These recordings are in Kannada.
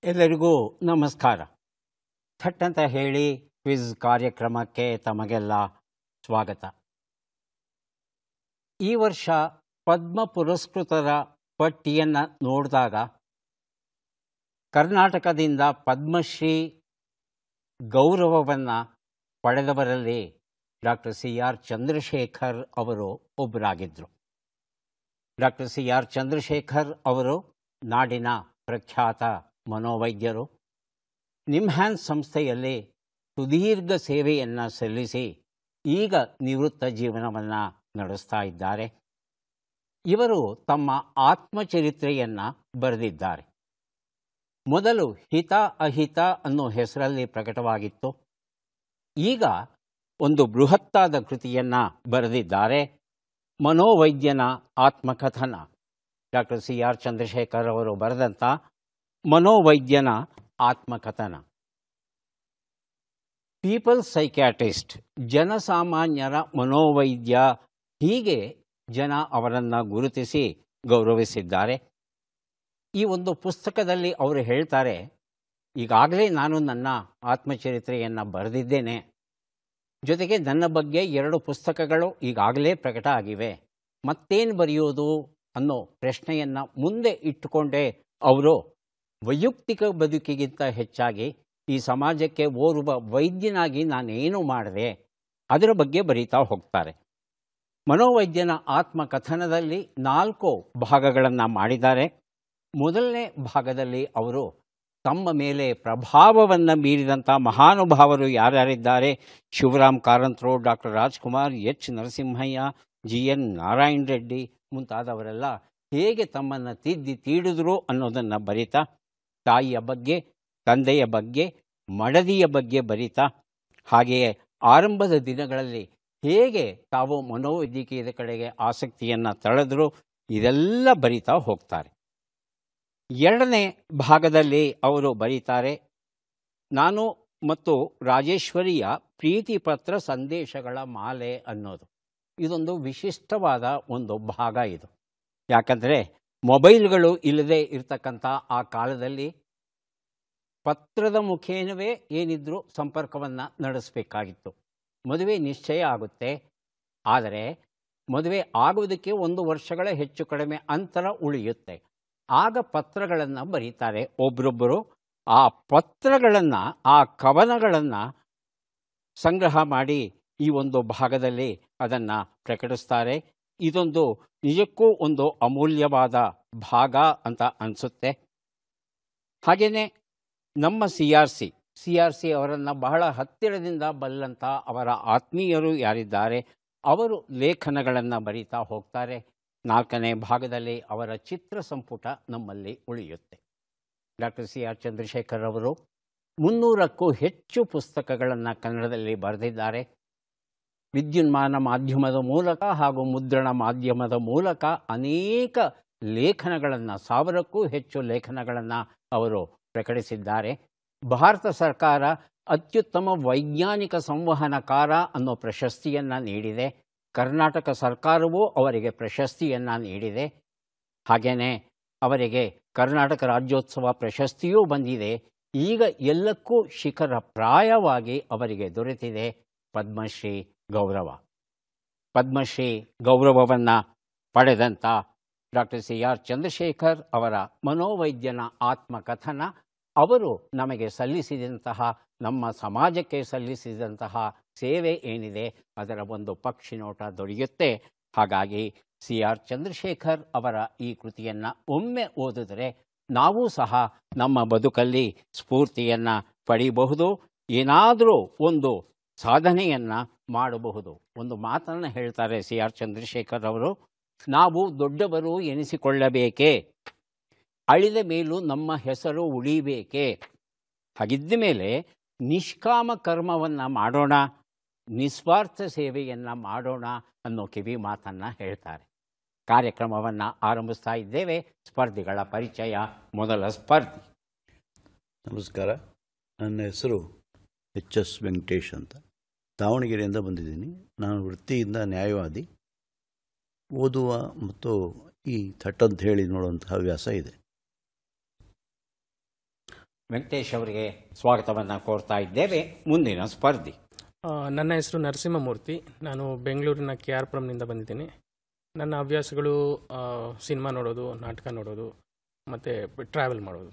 ಎಲ್ಲರಿಗೂ ನಮಸ್ಕಾರ. ಥಟ್ ಅಂತ ಹೇಳಿ ಕ್ವಿಜ್ ಕಾರ್ಯಕ್ರಮಕ್ಕೆ ತಮಗೆಲ್ಲ ಸ್ವಾಗತ. ಈ ವರ್ಷ ಪದ್ಮ ಪುರಸ್ಕೃತರ ಪಟ್ಟಿಯನ್ನು ನೋಡಿದಾಗ ಕರ್ನಾಟಕದಿಂದ ಪದ್ಮಶ್ರೀ ಗೌರವವನ್ನು ಪಡೆದವರಲ್ಲಿ ಡಾಕ್ಟರ್ CR ಚಂದ್ರಶೇಖರ್ ಅವರು ಒಬ್ಬರಾಗಿದ್ದರು. ಡಾಕ್ಟರ್ CR ಚಂದ್ರಶೇಖರ್ ಅವರು ನಾಡಿನ ಪ್ರಖ್ಯಾತ ಮನೋವೈದ್ಯರು. ನಿಮ್ಹ್ಯಾನ್ಸ್ ಸಂಸ್ಥೆಯಲ್ಲಿ ಸುದೀರ್ಘ ಸೇವೆಯನ್ನು ಸಲ್ಲಿಸಿ ಈಗ ನಿವೃತ್ತ ಜೀವನವನ್ನು ನಡೆಸ್ತಾ ಇದ್ದಾರೆ. ಇವರು ತಮ್ಮ ಆತ್ಮಚರಿತ್ರೆಯನ್ನು ಬರೆದಿದ್ದಾರೆ. ಮೊದಲು ಹಿತ ಅಹಿತ ಅನ್ನೋ ಹೆಸರಲ್ಲಿ ಪ್ರಕಟವಾಗಿತ್ತು. ಈಗ ಒಂದು ಬೃಹತ್ತಾದ ಕೃತಿಯನ್ನು ಬರೆದಿದ್ದಾರೆ, ಮನೋವೈದ್ಯನ ಆತ್ಮಕಥನ. ಡಾಕ್ಟರ್ CR ಚಂದ್ರಶೇಖರ್ ಅವರು ಬರೆದಂಥ ಮನೋವೈದ್ಯನ ಆತ್ಮಕಥನ. ಪೀಪಲ್ ಸೈಕ್ಯಾಟ್ರಿಸ್ಟ್, ಜನಸಾಮಾನ್ಯರ ಮನೋವೈದ್ಯ, ಹೀಗೆ ಜನ ಅವರನ್ನು ಗುರುತಿಸಿ ಗೌರವಿಸಿದ್ದಾರೆ. ಈ ಒಂದು ಪುಸ್ತಕದಲ್ಲಿ ಅವರು ಹೇಳ್ತಾರೆ, ಈಗಾಗಲೇ ನಾನು ನನ್ನ ಆತ್ಮಚರಿತ್ರೆಯನ್ನು ಬರೆದಿದ್ದೇನೆ, ಜೊತೆಗೆ ನನ್ನ ಬಗ್ಗೆ 2 ಪುಸ್ತಕಗಳು ಈಗಾಗಲೇ ಪ್ರಕಟ ಆಗಿವೆ, ಮತ್ತೇನು ಬರೆಯೋದು ಅನ್ನೋ ಪ್ರಶ್ನೆಯನ್ನು ಮುಂದೆ ಇಟ್ಟುಕೊಂಡೇ ಅವರು ವೈಯಕ್ತಿಕ ಬದುಕಿಗಿಂತ ಹೆಚ್ಚಾಗಿ ಈ ಸಮಾಜಕ್ಕೆ ಓರ್ವ ವೈದ್ಯನಾಗಿ ನಾನೇನು ಮಾಡಿದೆ ಅದರ ಬಗ್ಗೆ ಬರೀತಾ ಹೋಗ್ತಾರೆ. ಮನೋವೈದ್ಯನ ಆತ್ಮಕಥನದಲ್ಲಿ 4 ಭಾಗಗಳನ್ನು ಮಾಡಿದ್ದಾರೆ. ಮೊದಲನೇ ಭಾಗದಲ್ಲಿ ಅವರು ತಮ್ಮ ಮೇಲೆ ಪ್ರಭಾವವನ್ನು ಬೀರಿದಂಥ ಮಹಾನುಭಾವರು ಯಾರ್ಯಾರಿದ್ದಾರೆ, ಶಿವರಾಮ್ ಕಾರಂತರು, doctor Rajkumar, H. Narasimhaiah, GN Narayana Reddy ಮುಂತಾದವರೆಲ್ಲ ಹೇಗೆ ತಮ್ಮನ್ನು ತೀಡಿದ್ರು ಅನ್ನೋದನ್ನು ಬರಿತಾ, ತಾಯಿಯ ಬಗ್ಗೆ, ತಂದೆಯ ಬಗ್ಗೆ, ಮಡದಿಯ ಬಗ್ಗೆ ಬರಿತಾ, ಹಾಗೆಯೇ ಆರಂಭದ ದಿನಗಳಲ್ಲಿ ಹೇಗೆ ತಾವು ಮನೋವೈದ್ಯಕೀಯದ ಕಡೆಗೆ ಆಸಕ್ತಿಯನ್ನು ತಳೆದ್ರು, ಇದೆಲ್ಲ ಬರಿತಾ ಹೋಗ್ತಾರೆ. 2ನೇ ಭಾಗದಲ್ಲಿ ಅವರು ಬರೀತಾರೆ, ನಾನು ಮತ್ತು ರಾಜೇಶ್ವರಿಯ ಪ್ರೀತಿ ಪತ್ರ ಸಂದೇಶಗಳ ಮಾಲೆ ಅನ್ನೋದು. ಇದೊಂದು ವಿಶಿಷ್ಟವಾದ ಒಂದು ಭಾಗ ಇದು. ಯಾಕಂದರೆ ಮೊಬೈಲ್ಗಳು ಇಲ್ಲದೆ ಇರತಕ್ಕಂಥ ಆ ಕಾಲದಲ್ಲಿ ಪತ್ರದ ಮುಖೇನವೇ ಏನಿದ್ರೂ ಸಂಪರ್ಕವನ್ನು ನಡೆಸಬೇಕಾಗಿತ್ತು. ಮದುವೆ ನಿಶ್ಚಯ ಆಗುತ್ತೆ, ಆದರೆ ಮದುವೆ ಆಗೋದಕ್ಕೆ 1 ವರ್ಷಗಳ ಹೆಚ್ಚು ಕಡಿಮೆ ಅಂತರ ಉಳಿಯುತ್ತೆ. ಆಗ ಪತ್ರಗಳನ್ನು ಬರೀತಾರೆ ಒಬ್ಬರೊಬ್ಬರು. ಆ ಪತ್ರಗಳನ್ನು, ಆ ಕವನಗಳನ್ನು ಸಂಗ್ರಹ ಮಾಡಿ ಈ ಒಂದು ಭಾಗದಲ್ಲಿ ಅದನ್ನು ಪ್ರಕಟಿಸ್ತಾರೆ. ಇದೊಂದು ನಿಜಕ್ಕೂ ಒಂದು ಅಮೂಲ್ಯವಾದ ಭಾಗ ಅಂತ ಅನಿಸುತ್ತೆ. ಹಾಗೆಯೇ ನಮ್ಮ CRC ಅವರನ್ನು ಬಹಳ ಹತ್ತಿರದಿಂದ ಬಲ್ಲಂಥ ಅವರ ಆತ್ಮೀಯರು ಯಾರಿದ್ದಾರೆ ಅವರು ಲೇಖನಗಳನ್ನು ಬರೀತಾ ಹೋಗ್ತಾರೆ. 4ನೇ ಭಾಗದಲ್ಲಿ ಅವರ ಚಿತ್ರ ಸಂಪುಟ ನಮ್ಮಲ್ಲಿ ಉಳಿಯುತ್ತೆ. ಡಾಕ್ಟರ್ CR ಚಂದ್ರಶೇಖರ್ ಅವರು 300ಕ್ಕೂ ಹೆಚ್ಚು ಪುಸ್ತಕಗಳನ್ನು ಕನ್ನಡದಲ್ಲಿ ಬರೆದಿದ್ದಾರೆ. ವಿದ್ಯುನ್ಮಾನ ಮಾಧ್ಯಮದ ಮೂಲಕ ಹಾಗೂ ಮುದ್ರಣ ಮಾಧ್ಯಮದ ಮೂಲಕ ಅನೇಕ ಲೇಖನಗಳನ್ನು, 1000ಕ್ಕೂ ಹೆಚ್ಚು ಲೇಖನಗಳನ್ನು ಅವರು ಪ್ರಕಟಿಸಿದ್ದಾರೆ. ಭಾರತ ಸರ್ಕಾರ ಅತ್ಯುತ್ತಮ ವೈಜ್ಞಾನಿಕ ಸಂವಹನಕಾರ ಅನ್ನೋ ಪ್ರಶಸ್ತಿಯನ್ನು ನೀಡಿದೆ. ಕರ್ನಾಟಕ ಸರ್ಕಾರವೂ ಅವರಿಗೆ ಪ್ರಶಸ್ತಿಯನ್ನು ನೀಡಿದೆ. ಹಾಗೆಯೇ ಅವರಿಗೆ ಕರ್ನಾಟಕ ರಾಜ್ಯೋತ್ಸವ ಪ್ರಶಸ್ತಿಯೂ ಬಂದಿದೆ. ಈಗ ಎಲ್ಲಕ್ಕೂ ಶಿಖರ ಪ್ರಾಯವಾಗಿ ಅವರಿಗೆ ದೊರೆತಿದೆ ಪದ್ಮಶ್ರೀ ಗೌರವ. ಪದ್ಮಶ್ರೀ ಗೌರವವನ್ನು ಪಡೆದಂಥ ಡಾಕ್ಟರ್ CR ಚಂದ್ರಶೇಖರ್ ಅವರ ಮನೋವೈದ್ಯನ ಆತ್ಮಕಥನ ಅವರು ನಮಗೆ ಸಲ್ಲಿಸಿದಂತಹ, ನಮ್ಮ ಸಮಾಜಕ್ಕೆ ಸಲ್ಲಿಸಿದಂತಹ ಸೇವೆ ಏನಿದೆ ಅದರ ಒಂದು ಪಕ್ಷಿನೋಟ ದೊರೆಯುತ್ತೆ. ಹಾಗಾಗಿ CR ಚಂದ್ರಶೇಖರ್ ಅವರ ಈ ಕೃತಿಯನ್ನು ಒಮ್ಮೆ ಓದಿದರೆ ನಾವು ಸಹ ನಮ್ಮ ಬದುಕಲ್ಲಿ ಸ್ಫೂರ್ತಿಯನ್ನು ಪಡೆಯಬಹುದು, ಏನಾದರೂ ಒಂದು ಸಾಧನೆಯನ್ನು ಮಾಡಬಹುದು. ಒಂದು ಮಾತನ್ನು ಹೇಳ್ತಾರೆ CR ಚಂದ್ರಶೇಖರ್ ಅವರು, ನಾವು ದೊಡ್ಡವರು ಎನಿಸಿಕೊಳ್ಳಬೇಕೇ, ಅಳಿದ ಮೇಲೂ ನಮ್ಮ ಹೆಸರು ಉಳಿಬೇಕೇ, ಹಾಗಿದ್ದ ಮೇಲೆ ನಿಷ್ಕಾಮ ಕರ್ಮವನ್ನು ಮಾಡೋಣ, ನಿಸ್ವಾರ್ಥ ಸೇವೆಯನ್ನು ಮಾಡೋಣ ಅನ್ನೋ ಕಿವಿ ಮಾತನ್ನು ಹೇಳ್ತಾರೆ. ಕಾರ್ಯಕ್ರಮವನ್ನು ಆರಂಭಿಸ್ತಾ ಇದ್ದೇವೆ. ಸ್ಪರ್ಧಿಗಳ ಪರಿಚಯ. ಮೊದಲ ಸ್ಪರ್ಧಿ. ನಮಸ್ಕಾರ, ನನ್ನ ಹೆಸರು HS ವೆಂಕಟೇಶ್ ಅಂತ, ದಾವಣಗೆರೆಯಿಂದ ಬಂದಿದ್ದೀನಿ. ನಾನು ವೃತ್ತಿಯಿಂದ ನ್ಯಾಯವಾದಿ. ಓದುವ ಮತ್ತು ಈ ಥಟ್ ಅಂತ ಹೇಳಿ ನೋಡುವಂತಹ ಹವ್ಯಾಸ ಇದೆ. ವೆಂಕಟೇಶ್ ಅವರಿಗೆ ಸ್ವಾಗತವನ್ನು ಕೋರ್ತಾ ಇದ್ದೇವೆ. ಮುಂದಿನ ಸ್ಪರ್ಧಿ. ನನ್ನ ಹೆಸರು ನರಸಿಂಹಮೂರ್ತಿ. ನಾನು ಬೆಂಗಳೂರಿನ KR ಪುರಂನಿಂದ ಬಂದಿದ್ದೀನಿ. ನನ್ನ ಹವ್ಯಾಸಗಳು ಸಿನಿಮಾ ನೋಡೋದು, ನಾಟಕ ನೋಡೋದು ಮತ್ತು ಟ್ರಾವೆಲ್ ಮಾಡೋದು.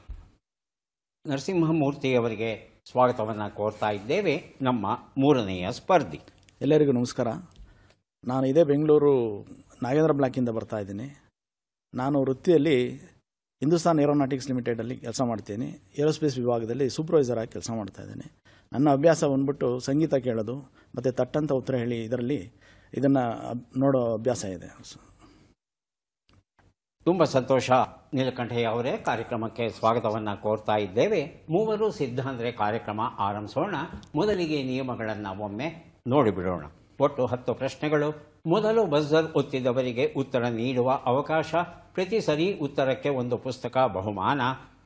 ನರಸಿಂಹಮೂರ್ತಿ ಅವರಿಗೆ ಸ್ವಾಗತವನ್ನು ಕೋರ್ತಾ ಇದ್ದೇವೆ. ನಮ್ಮ ಮೂರನೆಯ ಸ್ಪರ್ಧಿ. ಎಲ್ಲರಿಗೂ ನಮಸ್ಕಾರ. ನಾನು ಇದೇ ಬೆಂಗಳೂರು ನಾಗೇಂದ್ರ ಬ್ಲಾಕಿಂದ ಬರ್ತಾ ಇದ್ದೀನಿ. ನಾನು ವೃತ್ತಿಯಲ್ಲಿ ಹಿಂದೂಸ್ತಾನ್ ಏರೋನಾಟಿಕ್ಸ್ ಲಿಮಿಟೆಡಲ್ಲಿ ಕೆಲಸ ಮಾಡ್ತೀನಿ. ಏರೋಸ್ಪೇಸ್ ವಿಭಾಗದಲ್ಲಿ ಸೂಪರ್ವೈಸರ್ ಆಗಿ ಕೆಲಸ ಮಾಡ್ತಾ ಇದ್ದೀನಿ. ನನ್ನ ಅಭ್ಯಾಸ ಬಂದ್ಬಿಟ್ಟು ಸಂಗೀತ ಕೇಳೋದು ಮತ್ತು ತಟ್ಟಂತ ಉತ್ತರ ಹೇಳಿ ಇದನ್ನು ನೋಡೋ ಅಭ್ಯಾಸ ಇದೆ. ತುಂಬ ಸಂತೋಷ ನೀಲಕಂಠಯ್ಯ ಅವರೇ. ಕಾರ್ಯಕ್ರಮಕ್ಕೆ ಸ್ವಾಗತವನ್ನು ಕೋರ್ತಾ ಇದ್ದೇವೆ. ಮೂವರು ಸಿದ್ಧ ಅಂದರೆ ಕಾರ್ಯಕ್ರಮ ಆರಂಭಿಸೋಣ. ಮೊದಲಿಗೆ ನಿಯಮಗಳನ್ನು ಒಮ್ಮೆ ನೋಡಿಬಿಡೋಣ. ಒಟ್ಟು 10 ಪ್ರಶ್ನೆಗಳು. ಮೊದಲು ಬಜರ್ ಒತ್ತಿದವರಿಗೆ ಉತ್ತರ ನೀಡುವ ಅವಕಾಶ. ಪ್ರತಿ ಸರಿ ಉತ್ತರಕ್ಕೆ ಒಂದು ಪುಸ್ತಕ ಬಹುಮಾನ.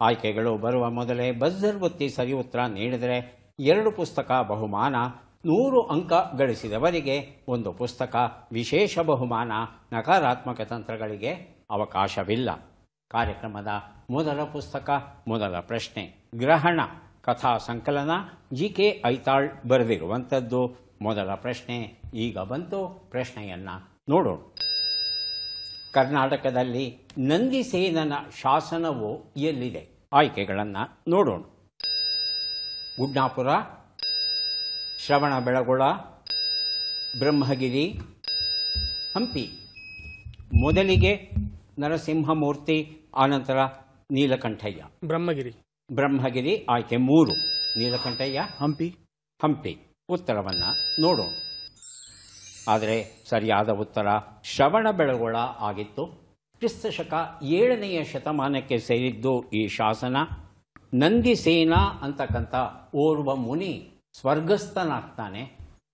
ಆಯ್ಕೆಗಳು ಬರುವ ಮೊದಲೇ ಬಜರ್ ಒತ್ತಿ ಸರಿ ಉತ್ತರ ನೀಡಿದರೆ 2 ಪುಸ್ತಕ ಬಹುಮಾನ. 100 ಅಂಕ ಗಳಿಸಿದವರಿಗೆ ಒಂದು ಪುಸ್ತಕ. ವಿಶೇಷ ಬಹುಮಾನ. ನಕಾರಾತ್ಮಕ ತಂತ್ರಗಳಿಗೆ ಅವಕಾಶವಿಲ್ಲ. ಕಾರ್ಯಕ್ರಮದ ಮೊದಲ ಪುಸ್ತಕ, ಮೊದಲ ಪ್ರಶ್ನೆ ಗ್ರಹಣ ಕಥಾ ಸಂಕಲನ. GK ಐತಾಳ್ ಬರೆದಿರುವಂಥದ್ದು. ಮೊದಲ ಪ್ರಶ್ನೆ ಈಗ ಬಂತು. ಪ್ರಶ್ನೆಯನ್ನು ನೋಡೋಣ. ಕರ್ನಾಟಕದಲ್ಲಿ ನಂದಿಸೇನನ ಶಾಸನವು ಎಲ್ಲಿದೆ? ಆಯ್ಕೆಗಳನ್ನು ನೋಡೋಣ. ಗುಡ್ನಾಪುರ, ಶ್ರವಣಬೆಳಗೊಳ, ಬ್ರಹ್ಮಗಿರಿ, ಹಂಪಿ. ಮೊದಲಿಗೆ ನರಸಿಂಹಮೂರ್ತಿ, ಆನಂತರ ನೀಲಕಂಠಯ್ಯ. ಬ್ರಹ್ಮಗಿರಿ ಆಯ್ಕೆ 3. ನೀಲಕಂಠಯ್ಯ ಹಂಪಿ. ಉತ್ತರವನ್ನು ನೋಡೋಣ. ಆದರೆ ಸರಿಯಾದ ಉತ್ತರ ಶ್ರವಣಬೆಳಗೊಳ ಆಗಿತ್ತು. ಕ್ರಿಸ್ತಶಕ 7ನೇ ಶತಮಾನಕ್ಕೆ ಸೇರಿದ್ದು ಈ ಶಾಸನ. ನಂದಿಸೇನ ಅಂತಕ್ಕಂಥ ಓರ್ವ ಮುನಿ ಸ್ವರ್ಗಸ್ಥನಾಗ್ತಾನೆ.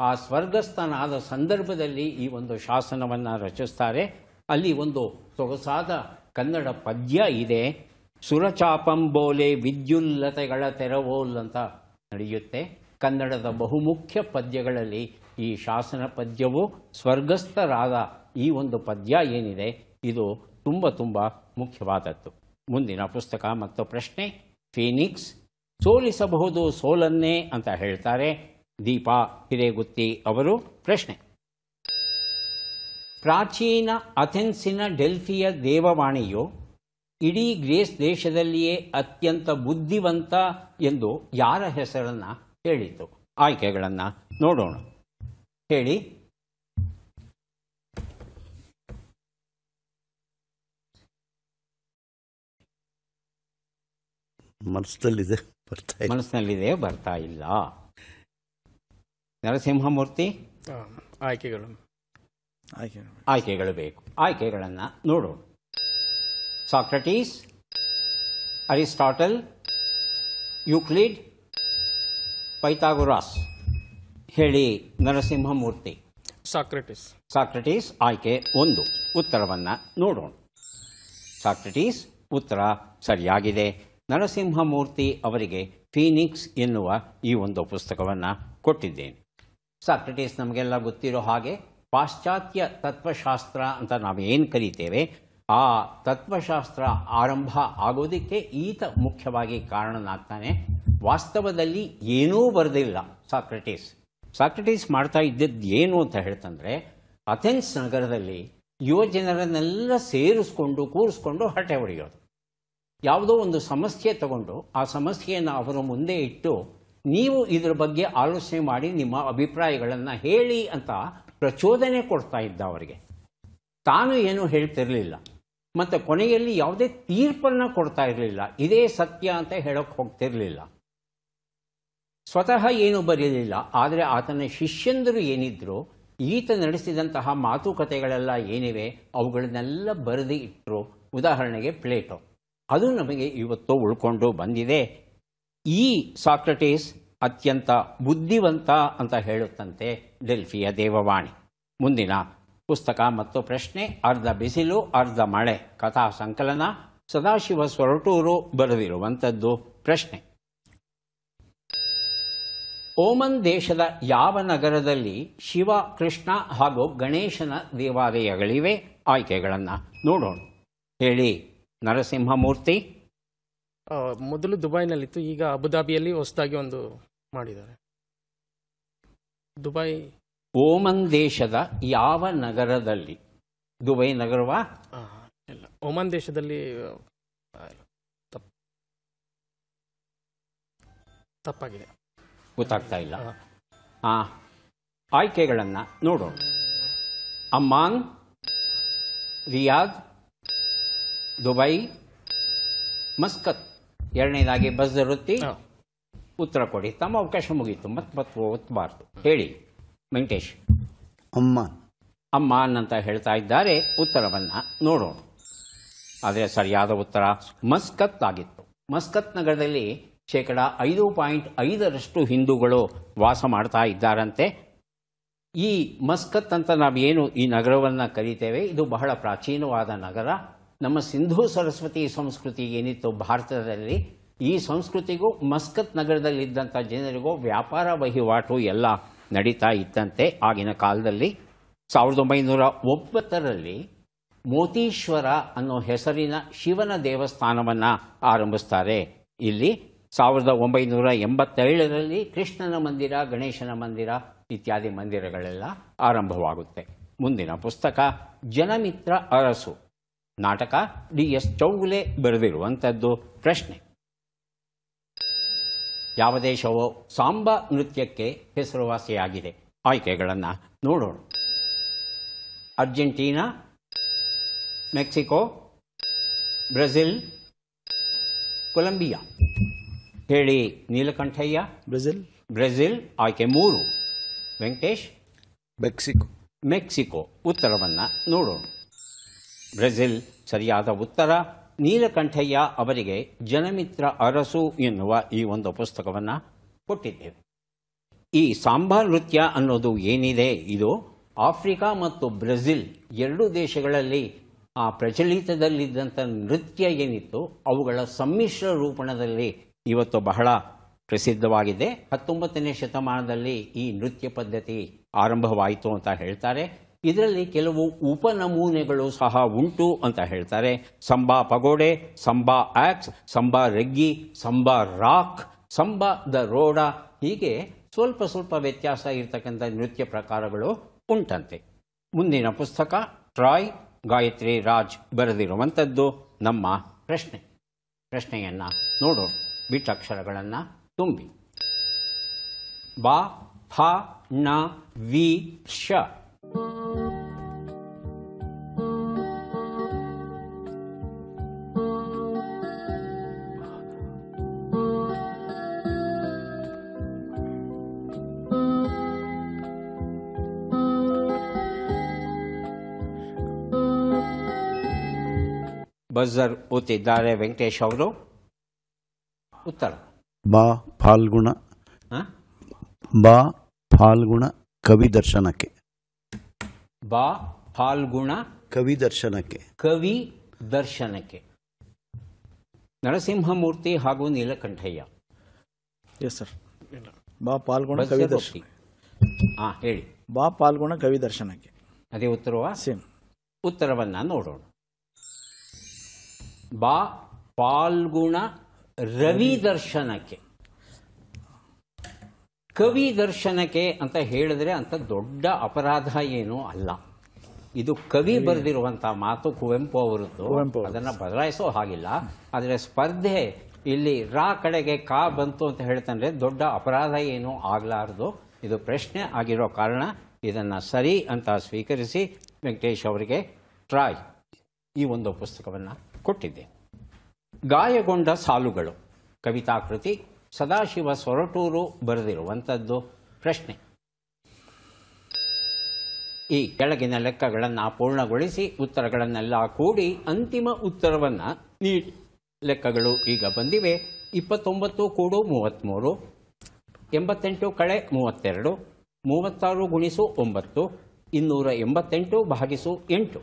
ಆ ಸ್ವರ್ಗಸ್ಥನಾದ ಸಂದರ್ಭದಲ್ಲಿ ಈ ಒಂದು ಶಾಸನವನ್ನು ರಚಿಸ್ತಾರೆ. ಅಲ್ಲಿ ಒಂದು ಸೊಗಸಾದ ಕನ್ನಡ ಪದ್ಯ ಇದೆ. ಸುರಚಾಪಂಬೋಲೆ ವಿದ್ಯುಲ್ಲತೆಗಳ ತೆರವೋಲ್ ಅಂತ ನಡೆಯುತ್ತೆ. ಕನ್ನಡದ ಬಹುಮುಖ್ಯ ಪದ್ಯಗಳಲ್ಲಿ ಈ ಶಾಸನ ಪದ್ಯವು ಸ್ವರ್ಗಸ್ಥರಾದ ಈ ಒಂದು ಪದ್ಯ ಏನಿದೆ ಇದು ತುಂಬ ತುಂಬ ಮುಖ್ಯವಾದದ್ದು. ಮುಂದಿನ ಪುಸ್ತಕ ಮತ್ತು ಪ್ರಶ್ನೆ ಫೀನಿಕ್ಸ್. ಸೋಲಿಸಬಹುದು ಸೋಲನ್ನೇ ಅಂತ ಹೇಳ್ತಾರೆ ದೀಪಾ ಹಿರೇಗುತ್ತಿ ಅವರು. ಪ್ರಶ್ನೆ ಪ್ರಾಚೀನ ಅಥೆನ್ಸಿನ ಡೆಲ್ಫಿಯ ದೇವವಾಣಿಯು ಇಡೀ ಗ್ರೀಸ್ ದೇಶದಲ್ಲಿಯೇ ಅತ್ಯಂತ ಬುದ್ಧಿವಂತ ಎಂದು ಯಾರ ಹೆಸರನ್ನು ಹೇಳಿತು? ಆಯ್ಕೆಗಳನ್ನು ನೋಡೋಣ. ಹೇಳಿ. ಮನಸ್ಸಿನಲ್ಲಿದೆ, ಬರ್ತಾ ಇಲ್ಲ. ನರಸಿಂಹಮೂರ್ತಿ, ಆಯ್ಕೆಗಳು ಬೇಕು. ಆಯ್ಕೆಗಳನ್ನು ನೋಡೋಣ. Socrates, Aristotle, Euclid, Pythagoras. ಹೇಳಿ ನರಸಿಂಹಮೂರ್ತಿ. ಸಾಕ್ರಟೀಸ್ ಆಯ್ಕೆ 1. ಉತ್ತರವನ್ನು ನೋಡೋಣ. ಸಾಕ್ರಟೀಸ್ ಉತ್ತರ ಸರಿಯಾಗಿದೆ. ನರಸಿಂಹಮೂರ್ತಿ ಅವರಿಗೆ ಫೀನಿಕ್ಸ್ ಎನ್ನುವ ಈ ಒಂದು ಪುಸ್ತಕವನ್ನು ಕೊಟ್ಟಿದ್ದೇನೆ. ಸಾಕ್ರಟೀಸ್ ನಮಗೆಲ್ಲ ಗೊತ್ತಿರೋ ಹಾಗೆ ಪಾಶ್ಚಾತ್ಯ ತತ್ವಶಾಸ್ತ್ರ ಅಂತ ನಾವೇನು ಕರೀತೇವೆ ಆ ತತ್ವಶಾಸ್ತ್ರ ಆರಂಭ ಆಗೋದಕ್ಕೆ ಈತ ಮುಖ್ಯವಾಗಿ ಕಾರಣನಾಗ್ತಾನೆ. ವಾಸ್ತವದಲ್ಲಿ ಏನೂ ಬರೆದಿಲ್ಲ ಸಾಕ್ರಟೀಸ್ ಮಾಡ್ತಾ ಇದ್ದದ್ದು ಏನು ಅಂತ ಹೇಳ್ತಂದ್ರೆ ಅಥೆನ್ಸ್ ನಗರದಲ್ಲಿ ಯುವಜನರನ್ನೆಲ್ಲ ಕೂರಿಸ್ಕೊಂಡು ಹರಟೆ ಹೊಡೆಯೋದು. ಯಾವುದೋ ಒಂದು ಸಮಸ್ಯೆ ತಗೊಂಡು ಆ ಸಮಸ್ಯೆಯನ್ನು ಅವರ ಮುಂದೆ ಇಟ್ಟು ನೀವು ಇದರ ಬಗ್ಗೆ ಆಲೋಚನೆ ಮಾಡಿ ನಿಮ್ಮ ಅಭಿಪ್ರಾಯಗಳನ್ನು ಹೇಳಿ ಅಂತ ಪ್ರಚೋದನೆ ಕೊಡ್ತಾ ಇದ್ದ ಅವರಿಗೆ. ತಾನು ಏನೂ ಹೇಳ್ತಿರಲಿಲ್ಲ ಮತ್ತು ಕೊನೆಯಲ್ಲಿ ಯಾವುದೇ ತೀರ್ಪನ್ನು ಕೊಡ್ತಾ ಇರಲಿಲ್ಲ. ಇದೇ ಸತ್ಯ ಅಂತ ಹೇಳೋಕ್ಕೆ ಹೋಗ್ತಿರಲಿಲ್ಲ. ಸ್ವತಃ ಏನು ಬರೆಯಲಿಲ್ಲ. ಆದರೆ ಆತನ ಶಿಷ್ಯಂದರು ಏನಿದ್ರು ಈತ ನಡೆಸಿದಂತಹ ಮಾತುಕತೆಗಳೆಲ್ಲ ಏನಿವೆ ಅವುಗಳನ್ನೆಲ್ಲ ಬರೆದು ಇಟ್ಟರು. ಉದಾಹರಣೆಗೆ ಪ್ಲೇಟೋ, ಅದು ನಮಗೆ ಇವತ್ತು ಉಳ್ಕೊಂಡು ಬಂದಿದೆ. ಈ ಸಾಕ್ರಟೀಸ್ ಅತ್ಯಂತ ಬುದ್ಧಿವಂತ ಅಂತ ಹೇಳುತ್ತಂತೆ ಡೆಲ್ಫಿಯ ದೇವವಾಣಿ. ಮುಂದಿನ ಪುಸ್ತಕ ಮತ್ತು ಪ್ರಶ್ನೆ ಅರ್ಧ ಬಿಸಿಲು ಅರ್ಧ ಮಳೆ ಕಥಾ ಸಂಕಲನ. ಸದಾಶಿವ ಸೊರಟೂರು ಬರೆದಿರುವಂಥದ್ದು. ಪ್ರಶ್ನೆ ಓಮನ್ ದೇಶದ ಯಾವ ನಗರದಲ್ಲಿ ಶಿವ, ಕೃಷ್ಣ ಹಾಗೂ ಗಣೇಶನ ದೇವಾಲಯಗಳಿವೆ? ಆಯ್ಕೆಗಳನ್ನು ನೋಡೋಣ. ಹೇಳಿ ನರಸಿಂಹಮೂರ್ತಿ. ಮೊದಲು ದುಬೈನಲ್ಲಿತ್ತು, ಈಗ ಅಬುದಾಬಿಯಲ್ಲಿ ಹೊಸದಾಗಿ ಒಂದು ಮಾಡಿದ್ದಾರೆ. ದುಬೈ ಓಮನ್ ದೇಶದ ಯಾವ ನಗರದಲ್ಲಿ? ದುಬೈ ನಗರವಾ? ಇಲ್ಲ, ಒಮಾನ್ ದೇಶದಲ್ಲಿ ತಪ್ಪಾಗಿದೆ, ಗೊತ್ತಾಗ್ತಾ ಇಲ್ಲ. ಆಯ್ಕೆಗಳನ್ನು ನೋಡೋಣ. ಅಮ್ಮಾನ್, ರಿಯಾದ್, ದುಬೈ, ಮಸ್ಕತ್. ಎರಡನೇದಾಗಿ ಬಜರ್ ಒತ್ತಿ ಉತ್ತರ ಕೊಡಿ. ತಮ್ಮ ಅವಕಾಶ ಮುಗೀತು, ಮತ್ತೆ ಒತ್ತಬಾರ್ದು. ಹೇಳಿ ವೆಂಕಟೇಶ್. ಅಮ್ಮಾನ್. ಅಮ್ಮಾನ್ ಅಂತ ಹೇಳ್ತಾ ಇದ್ದಾರೆ. ಉತ್ತರವನ್ನು ನೋಡೋಣ. ಆದರೆ ಸರಿಯಾದ ಉತ್ತರ ಮಸ್ಕತ್ ಆಗಿತ್ತು. ಮಸ್ಕತ್ ನಗರದಲ್ಲಿ 5.5% ಹಿಂದೂಗಳು ವಾಸ ಮಾಡ್ತಾ ಇದ್ದಾರಂತೆ. ಈ ಮಸ್ಕತ್ ಅಂತ ನಾವೇನು ಈ ನಗರವನ್ನು ಕರೀತೇವೆ, ಇದು ಬಹಳ ಪ್ರಾಚೀನವಾದ ನಗರ. ನಮ್ಮ ಸಿಂಧೂ ಸರಸ್ವತಿ ಸಂಸ್ಕೃತಿ ಏನಿತ್ತು ಭಾರತದಲ್ಲಿ, ಈ ಸಂಸ್ಕೃತಿಗೂ ಮಸ್ಕತ್ ನಗರದಲ್ಲಿದ್ದಂಥ ಜನರಿಗೂ ವ್ಯಾಪಾರ ವಹಿವಾಟು ಎಲ್ಲ ನಡೀತಾ ಇದ್ದಂತೆ ಆಗಿನ ಕಾಲದಲ್ಲಿ. 1909ರಲ್ಲಿ ಮೋತೀಶ್ವರ ಅನ್ನೋ ಹೆಸರಿನ ಶಿವನ ದೇವಸ್ಥಾನವನ್ನು ಆರಂಭಿಸ್ತಾರೆ. ಇಲ್ಲಿ 1987ರಲ್ಲಿ ಕೃಷ್ಣನ ಮಂದಿರ, ಗಣೇಶನ ಮಂದಿರ ಇತ್ಯಾದಿ ಮಂದಿರಗಳೆಲ್ಲ ಆರಂಭವಾಗುತ್ತೆ. ಮುಂದಿನ ಪುಸ್ತಕ ಜನಮಿತ್ರ ಅರಸು, ನಾಟಕ DS ಚೌಗುಲೆ ಬರೆದಿರುವಂಥದ್ದು. ಪ್ರಶ್ನೆ: ಯಾವ ದೇಶವು ಸಾಂಬಾ ನೃತ್ಯಕ್ಕೆ ಹೆಸರುವಾಸಿಯಾಗಿದೆ? ಆಯ್ಕೆಗಳನ್ನು ನೋಡೋಣ. Argentina, Mexico, Brazil, Colombia. ಹೇಳಿ ನೀಲಕಂಠಯ್ಯ. ಬ್ರೆಜಿಲ್ ಆಯ್ಕೆ 3. ವೆಂಕಟೇಶ್. ಮೆಕ್ಸಿಕೋ. ಉತ್ತರವನ್ನು ನೋಡೋಣ. ಬ್ರೆಜಿಲ್ ಸರಿಯಾದ ಉತ್ತರ. ನೀಲಕಂಠಯ್ಯ ಅವರಿಗೆ ಜನಮಿತ್ರ ಅರಸು ಎನ್ನುವ ಈ ಒಂದು ಪುಸ್ತಕವನ್ನು ಕೊಟ್ಟಿದ್ದೇವೆ. ಈ ಸಾಂಬಾ ನೃತ್ಯ ಅನ್ನೋದು ಏನಿದೆ, ಇದು ಆಫ್ರಿಕಾ ಮತ್ತು ಬ್ರೆಜಿಲ್ ಎರಡೂ ದೇಶಗಳಲ್ಲಿ ಪ್ರಚಲಿತದಲ್ಲಿದ್ದಂಥ ನೃತ್ಯ ಏನಿತ್ತು ಅವುಗಳ ಸಮ್ಮಿಶ್ರ ರೂಪಣದಲ್ಲಿ ಇವತ್ತು ಬಹಳ ಪ್ರಸಿದ್ಧವಾಗಿದೆ. 19ನೇ ಶತಮಾನದಲ್ಲಿ ಈ ನೃತ್ಯ ಪದ್ಧತಿ ಆರಂಭವಾಯಿತು ಅಂತ ಹೇಳ್ತಾರೆ. ಇದರಲ್ಲಿ ಕೆಲವು ಉಪನಮೂನೆಗಳು ಸಹ ಉಂಟು ಅಂತ ಹೇಳ್ತಾರೆ. ಸಂಬಾ ಪಗೋಡೆ, ಸಂಬಾ axe, Samba ರೆಗ್ಗಿ, Samba rock, Samba the ರೋಡಾ, ಹೀಗೆ ಸ್ವಲ್ಪ ವ್ಯತ್ಯಾಸ ಇರತಕ್ಕಂಥ ನೃತ್ಯ ಪ್ರಕಾರಗಳು ಉಂಟಂತೆ. ಮುಂದಿನ ಪುಸ್ತಕ ಟ್ರಾಯ್, ಗಾಯತ್ರಿ ರಾಜ್ ಬರೆದಿರುವಂಥದ್ದು. ನಮ್ಮ ಪ್ರಶ್ನೆಯನ್ನು ನೋಡೋಣ. ಬಿಟ್ಟಕ್ಷರಗಳನ್ನು ತುಂಬಿ. ಬಾ, ಫ, ನ, ವಿ, ಶ. ಬಜರ್ ಓದ್ತಿದ್ದಾರೆ ವೆಂಕಟೇಶ್ ಅವರು. ಉತ್ತರ ಬಾ ಫಾಲ್ಗುಣ ಕವಿ ದರ್ಶನಕ್ಕೆ. ಬಾ ಫಾಲ್ಗುಣ ಕವಿ ದರ್ಶನಕ್ಕೆ. ನರಸಿಂಹಮೂರ್ತಿ ಹಾಗೂ ನೀಲಕಂಠಯ್ಯ. Yes sir. ಬಾ ಪಾಲ್ಗುಣ ಕವಿ ದರ್ಶನ. ಹೇಳಿ. ಬಾ ಪಾಲ್ಗುಣ ಕವಿ ದರ್ಶನಕ್ಕೆ. ಅದೇ ಉತ್ತರವಾ? ಸೇಮ್. ಉತ್ತರವನ್ನು ನೋಡೋಣ. ಬಾ ಫಾಲ್ಗುಣ ರವಿ ದರ್ಶನಕ್ಕೆ. ಕವಿ ದರ್ಶನಕ್ಕೆ ಅಂತ ಹೇಳಿದ್ರೆ ಅಂತ ದೊಡ್ಡ ಅಪರಾಧ ಏನೂ ಅಲ್ಲ. ಇದು ಕವಿ ಬರೆದಿರುವಂತಹ ಮಾತು, ಕುವೆಂಪು ಅವರದ್ದು. ಅದನ್ನು ಬದಲಾಯಿಸೋ ಹಾಗಿಲ್ಲ. ಆದರೆ ಸ್ಪರ್ಧೆ ಇಲ್ಲಿ ರಾ ಕಡೆಗೆ ಕಾ ಬಂತು ಅಂತ ಹೇಳ್ತಂದ್ರೆ ದೊಡ್ಡ ಅಪರಾಧ ಏನೂ ಆಗಲಾರದು. ಇದು ಪ್ರಶ್ನೆ ಆಗಿರೋ ಕಾರಣ ಇದನ್ನು ಸರಿ ಅಂತ ಸ್ವೀಕರಿಸಿ ವೆಂಕಟೇಶ್ ಅವರಿಗೆ ಟ್ರಾಯ್ ಈ ಒಂದು ಪುಸ್ತಕವನ್ನು ಕೊಟ್ಟಿದ್ದೆ. ಗಾಯಗೊಂಡ ಸಾಲುಗಳು ಕವಿತಾಕೃತಿ, ಸದಾಶಿವ ಸೊರಟೂರು ಬರೆದಿರುವಂಥದ್ದು. ಪ್ರಶ್ನೆ: ಈ ಕೆಳಗಿನ ಲೆಕ್ಕಗಳನ್ನು ಪೂರ್ಣಗೊಳಿಸಿ ಉತ್ತರಗಳನ್ನೆಲ್ಲ ಕೂಡಿ ಅಂತಿಮ ಉತ್ತರವನ್ನು ನೀಡಿ. ಲೆಕ್ಕಗಳು ಈಗ ಬಂದಿವೆ. 29 ಕೂಡು 33, 88 ಕಳೆ 32, 36 ಗುಣಿಸು 9, 288 ಭಾಗಿಸು 8.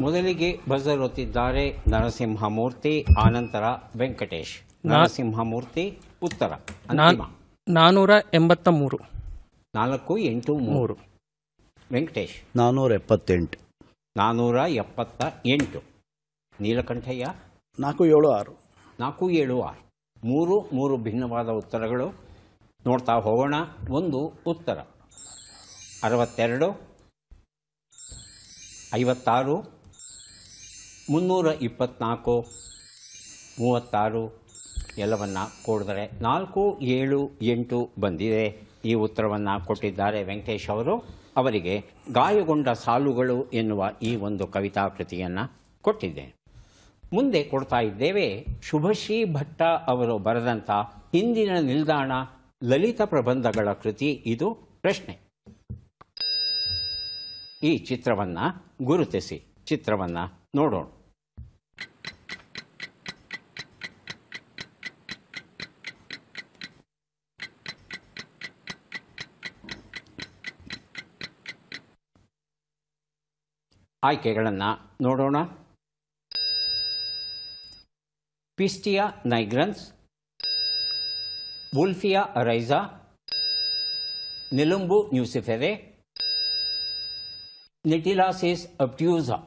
ಮೊದಲಿಗೆ ಬಜರ್ ಒತ್ತಿದ್ದಾರೆ ನರಸಿಂಹಮೂರ್ತಿ, ಆನಂತರ ವೆಂಕಟೇಶ್. ನರಸಿಂಹಮೂರ್ತಿ ಉತ್ತರ ಅಂತಿಮ. 483. 483. ವೆಂಕಟೇಶ್ 478. 478. ನೀಲಕಂಠಯ್ಯ 476. 476. 3 ಭಿನ್ನವಾದ ಉತ್ತರಗಳು. ನೋಡ್ತಾ ಹೋಗೋಣ. ಒಂದು ಉತ್ತರ 62, 56, 324, 36 ಎಲ್ಲವನ್ನ ಕೂಡಿದರೆ 4, 7, 8 ಬಂದಿದೆ. ಈ ಉತ್ತರವನ್ನು ಕೊಟ್ಟಿದ್ದಾರೆ ವೆಂಕಟೇಶ್ ಅವರು. ಅವರಿಗೆ ಗಾಯಗೊಂಡ ಸಾಲುಗಳು ಎನ್ನುವ ಈ ಒಂದು ಕವಿತಾ ಕೃತಿಯನ್ನು ಕೊಟ್ಟಿದ್ದೇನೆ. ಮುಂದೆ ಕೊಡ್ತಾ ಇದ್ದೇವೆ ಶುಭಶ್ರೀ ಭಟ್ಟ ಅವರು ಬರೆದಂಥ ಹಿಂದಿನ ನಿಲ್ದಾಣ ಲಲಿತ ಪ್ರಬಂಧಗಳ ಕೃತಿ. ಇದು ಪ್ರಶ್ನೆ. ಈ ಚಿತ್ರವನ್ನು ಗುರುತಿಸಿ. ಚಿತ್ರವನ್ನು ನೋಡೋಣ. ಆಯ್ಕೆಗಳನ್ನು ನೋಡೋಣ. ಪಿಸ್ಟಿಯಾ ನೈಗ್ರನ್ಸ್, ವುಲ್ಫಿಯಾ ಅರೈಸಾ, ನಿಲುಂಬು ನ್ಯೂಸಿಫೆರೆ, ನಿಟಿಲಾಸಿಸ್ ಅಬ್ಟ್ಯೂಸಾ.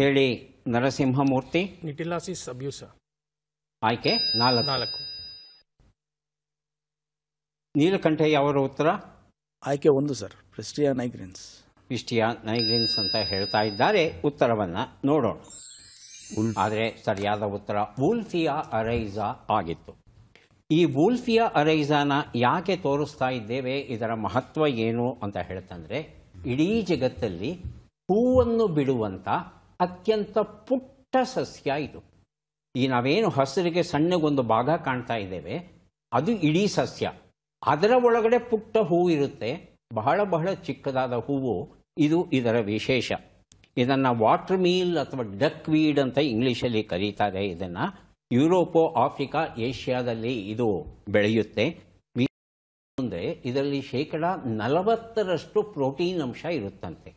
ಹೇಳಿ ನರಸಿಂಹಮೂರ್ತಿ. ನಿಟಿಲಾಸಿಸ್ ಅಬ್ಯೂಸ. ಆಯ್ಕೆ 4. 4. ನೀಲಕಂಠಯ್ಯ ಅವರ ಉತ್ತರ ಆಯ್ಕೆ 1 ಸರ್, ಪ್ರಿಸ್ಟಿಯಾ ನೈಗ್ರಿನ್ಸ್. ಪಿಸ್ಟಿಯಾ ನೈಗ್ರಿನ್ಸ್ ಅಂತ ಹೇಳ್ತಾ ಇದ್ದಾರೆ. ಉತ್ತರವನ್ನು ನೋಡೋಣ. ಆದರೆ ಸರಿಯಾದ ಉತ್ತರ ವೂಲ್ಫಿಯಾ ಅರೈಸಾ ಆಗಿತ್ತು. ಈ ವೂಲ್ಫಿಯಾ ಅರೈಸಾನ ಯಾಕೆ ತೋರಿಸ್ತಾ ಇದ್ದೇವೆ, ಇದರ ಮಹತ್ವ ಏನು ಅಂತ ಹೇಳ್ತಂದ್ರೆ, ಇಡೀ ಜಗತ್ತಲ್ಲಿ ಹೂವನ್ನು ಬಿಡುವಂಥ ಅತ್ಯಂತ ಪುಟ್ಟ ಸಸ್ಯ ಇದು. ಈ ನಾವೇನು ಹಸಿರಿಗೆ ಸಣ್ಣಗೊಂದು ಭಾಗ ಕಾಣ್ತಾ ಇದ್ದೇವೆ, ಅದು ಇಡೀ ಸಸ್ಯ. ಅದರ ಒಳಗಡೆ ಪುಟ್ಟ ಹೂವು ಇರುತ್ತೆ, ಬಹಳ ಬಹಳ ಚಿಕ್ಕದಾದ ಹೂವು. ಇದು ಇದರ ವಿಶೇಷ. ಇದನ್ನು ವಾಟರ್ ಮೀಲ್ ಅಥವಾ ಡಕ್ ವೀಡ್ ಅಂತ ಇಂಗ್ಲೀಷಲ್ಲಿ ಕರೀತಾರೆ. ಇದನ್ನು ಯುರೋಪೋ, ಆಫ್ರಿಕಾ, ಏಷ್ಯಾದಲ್ಲಿ ಇದು ಬೆಳೆಯುತ್ತೆ. ಅಂದರೆ ಇದರಲ್ಲಿ 40% ಪ್ರೋಟೀನ್ ಅಂಶ ಇರುತ್ತಂತೆ.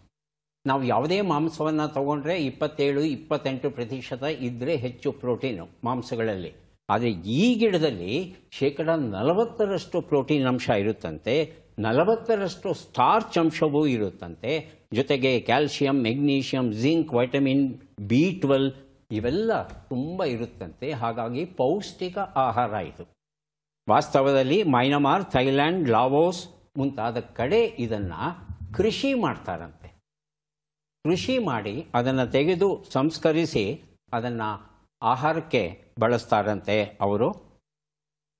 ನಾವು ಯಾವುದೇ ಮಾಂಸವನ್ನು ತಗೊಂಡ್ರೆ 27-28% ಇದ್ದರೆ ಹೆಚ್ಚು ಪ್ರೋಟೀನು ಮಾಂಸಗಳಲ್ಲಿ. ಆದರೆ ಈ ಗಿಡದಲ್ಲಿ 40% ಪ್ರೋಟೀನ್ ಅಂಶ ಇರುತ್ತಂತೆ, 40% ಸ್ಟಾರ್ಚ್ ಅಂಶವೂ ಇರುತ್ತಂತೆ. ಜೊತೆಗೆ calcium, magnesium, zinc, vitamin B12 ಇವೆಲ್ಲ ತುಂಬ ಇರುತ್ತಂತೆ. ಹಾಗಾಗಿ ಪೌಷ್ಟಿಕ ಆಹಾರ ಇದು. ವಾಸ್ತವದಲ್ಲಿ ಮೈನಮಾರ್, ಥೈಲ್ಯಾಂಡ್, ಲಾವೋಸ್ ಮುಂತಾದ ಕಡೆ ಇದನ್ನು ಕೃಷಿ ಮಾಡ್ತಾರಂತೆ. ಕೃಷಿ ಮಾಡಿ ಅದನ್ನು ತೆಗೆದು ಸಂಸ್ಕರಿಸಿ ಅದನ್ನು ಆಹಾರಕ್ಕೆ ಬಳಸ್ತಾರಂತೆ ಅವರು.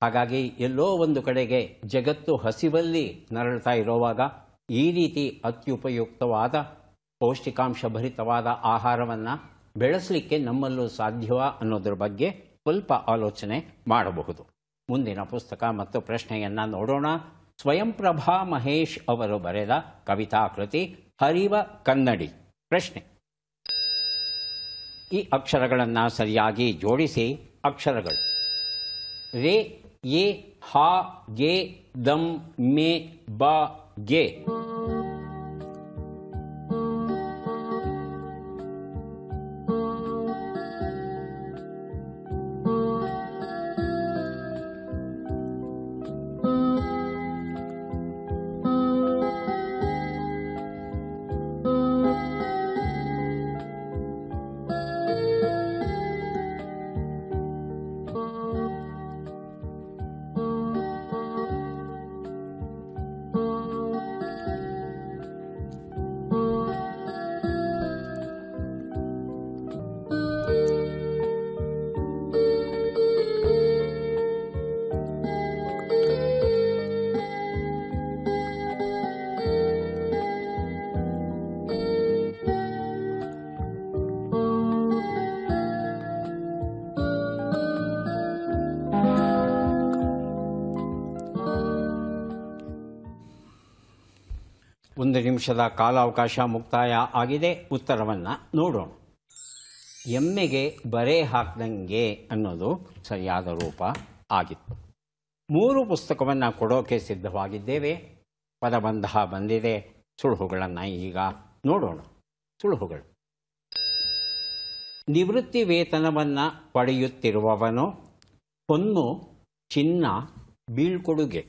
ಹಾಗಾಗಿ ಎಲ್ಲೋ ಒಂದು ಕಡೆಗೆ ಜಗತ್ತು ಹಸಿವಲ್ಲಿ ನರಳ್ತಾ ಇರುವಾಗ ಈ ರೀತಿ ಅತ್ಯುಪಯುಕ್ತವಾದ ಪೌಷ್ಟಿಕಾಂಶ ಭರಿತವಾದ ಆಹಾರವನ್ನು ಬೆಳೆಸಲಿಕ್ಕೆ ನಮ್ಮಲ್ಲೂ ಸಾಧ್ಯವ ಅನ್ನೋದ್ರ ಬಗ್ಗೆ ಸ್ವಲ್ಪ ಆಲೋಚನೆ ಮಾಡಬಹುದು. ಮುಂದಿನ ಪುಸ್ತಕ ಮತ್ತು ಪ್ರಶ್ನೆಯನ್ನು ನೋಡೋಣ. ಸ್ವಯಂಪ್ರಭಾ ಮಹೇಶ್ ಅವರು ಬರೆದ ಕವಿತಾ ಕೃತಿ ಹರಿವ ಕನ್ನಡಿ. ಪ್ರಶ್ನೆ. ಈ ಅಕ್ಷರಗಳನ್ನು ಸರಿಯಾಗಿ ಜೋಡಿಸಿ. ಅಕ್ಷರಗಳು ರೇ, ಎ, ಹಾ, ಗೆ, ದಮ್, ಮೇ, ಬ, ಗೆ. ಒಂದು ನಿಮಿಷದ ಕಾಲಾವಕಾಶ ಮುಕ್ತಾಯ ಆಗಿದೆ. ಉತ್ತರವನ್ನು ನೋಡೋಣ. ಎಮ್ಮೆಗೆ ಬರೆ ಹಾಕ್ದಂಗೆ ಅನ್ನೋದು ಸರಿಯಾದ ರೂಪ ಆಗಿತ್ತು. 3 ಪುಸ್ತಕವನ್ನು ಕೊಡೋಕೆ ಸಿದ್ಧವಾಗಿದ್ದೇವೆ. ಪದಬಂಧ ಬಂದಿದೆ. ಸುಳುಹುಗಳನ್ನು ಈಗ ನೋಡೋಣ. ಸುಳುಹುಗಳು: ನಿವೃತ್ತಿ ವೇತನವನ್ನು ಪಡೆಯುತ್ತಿರುವವನು ಹೊನ್ನು, ಚಿನ್ನ, ಬೀಳ್ಕೊಡುಗೆ.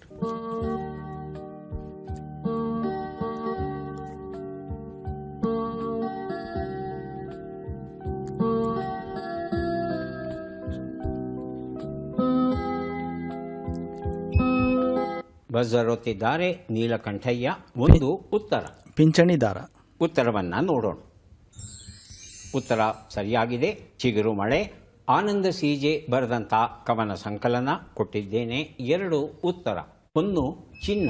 ಬಜರೊತ್ತಿದ್ದಾರೆ ನೀಲಕಂಠಯ್ಯ. ಒಂದು ಉತ್ತರ. ಪಿಂಚಣಿದಾರ. ಉತ್ತರವನ್ನು ನೋಡೋಣ. ಉತ್ತರ ಸರಿಯಾಗಿದೆ. ಚಿಗುರು ಮಳೆ. ಆನಂದ ಸಿಜೆ ಬರೆದಂಥ ಕವನ ಸಂಕಲನ ಕೊಟ್ಟಿದ್ದೇನೆ. 2 ಉತ್ತರ. ಹೊನ್ನು, ಚಿನ್ನ.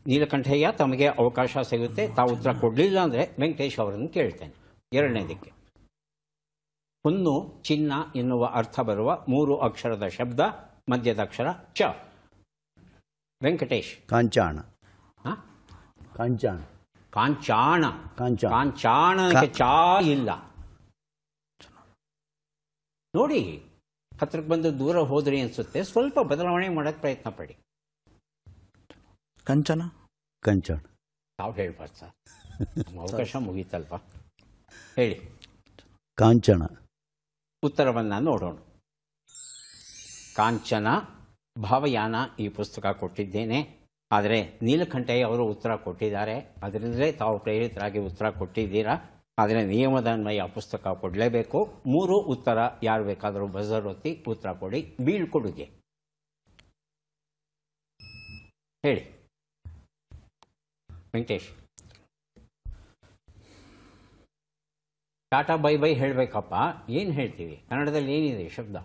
ನೀಲಕಂಠಯ್ಯ, ತಮಗೆ ಅವಕಾಶ ಸಿಗುತ್ತೆ. ತಾವು ಉತ್ತರ ಕೊಡಲಿಲ್ಲ ಅಂದರೆ ವೆಂಕಟೇಶ್ ಅವರನ್ನು ಕೇಳ್ತೇನೆ. 2ನೇದಕ್ಕೆ ಹೊನ್ನು, ಚಿನ್ನ ಎನ್ನುವ ಅರ್ಥ ಬರುವ 3 ಅಕ್ಷರದ ಶಬ್ದ, ಮಧ್ಯದಕ್ಷರ ಚ. ವೆಂಕಟೇಶ್. ಕಾಂಚಾಣ. ಹಾಂ, ಕಾಂಚಾಣ. ಕಾಂಚಾಣ. ಕಾಂಚಾಣ. ಕಾಂಚಾಣಕ್ಕೆ ಚಾ ಇಲ್ಲ ನೋಡಿ. ಹತ್ರಕ್ಕೆ ಬಂದು ದೂರ ಹೋದ್ರಿ ಅನ್ಸುತ್ತೆ. ಸ್ವಲ್ಪ ಬದಲಾವಣೆ ಮಾಡೋಕ್ಕೆ ಪ್ರಯತ್ನ ಪಡಿ. ಕಂಚನ. ಕಂಚಾಣ. ತಾವು ಹೇಳ್ಬಾರ್ದು ಸರ್, ಅವಕಾಶ ಮುಗೀತಲ್ವಾ. ಹೇಳಿ. ಕಾಂಚನ. ಉತ್ತರವನ್ನು ನೋಡೋಣ. ಕಾಂಚನ ಭಾವಯಾನ ಈ ಪುಸ್ತಕ ಕೊಟ್ಟಿದ್ದೇನೆ. ಆದರೆ ನೀಲಕಂಠಯ್ಯ ಅವರು ಉತ್ತರ ಕೊಟ್ಟಿದ್ದಾರೆ. ಅದರಿಂದಲೇ ತಾವು ಪ್ರೇರಿತರಾಗಿ ಉತ್ತರ ಕೊಟ್ಟಿದ್ದೀರಾ. ಆದರೆ ನಿಯಮದ ಅನ್ವಯ ಪುಸ್ತಕ ಕೊಡಲೇಬೇಕು. 3 ಉತ್ತರ. ಯಾರು ಬೇಕಾದರೂ ಬಜರ್ ಒತ್ತಿ ಉತ್ತರ ಕೊಡಿ. ಬೀಳ್ಕೊಡುಗೆ ಹೇಳಿ ವೆಂಕಟೇಶ್. ಟಾಟಾ ಬೈ ಬೈ ಹೇಳಬೇಕಪ್ಪ. ಏನು ಹೇಳ್ತೀವಿ? ಕನ್ನಡದಲ್ಲಿ ಏನಿದೆ ಶಬ್ದ?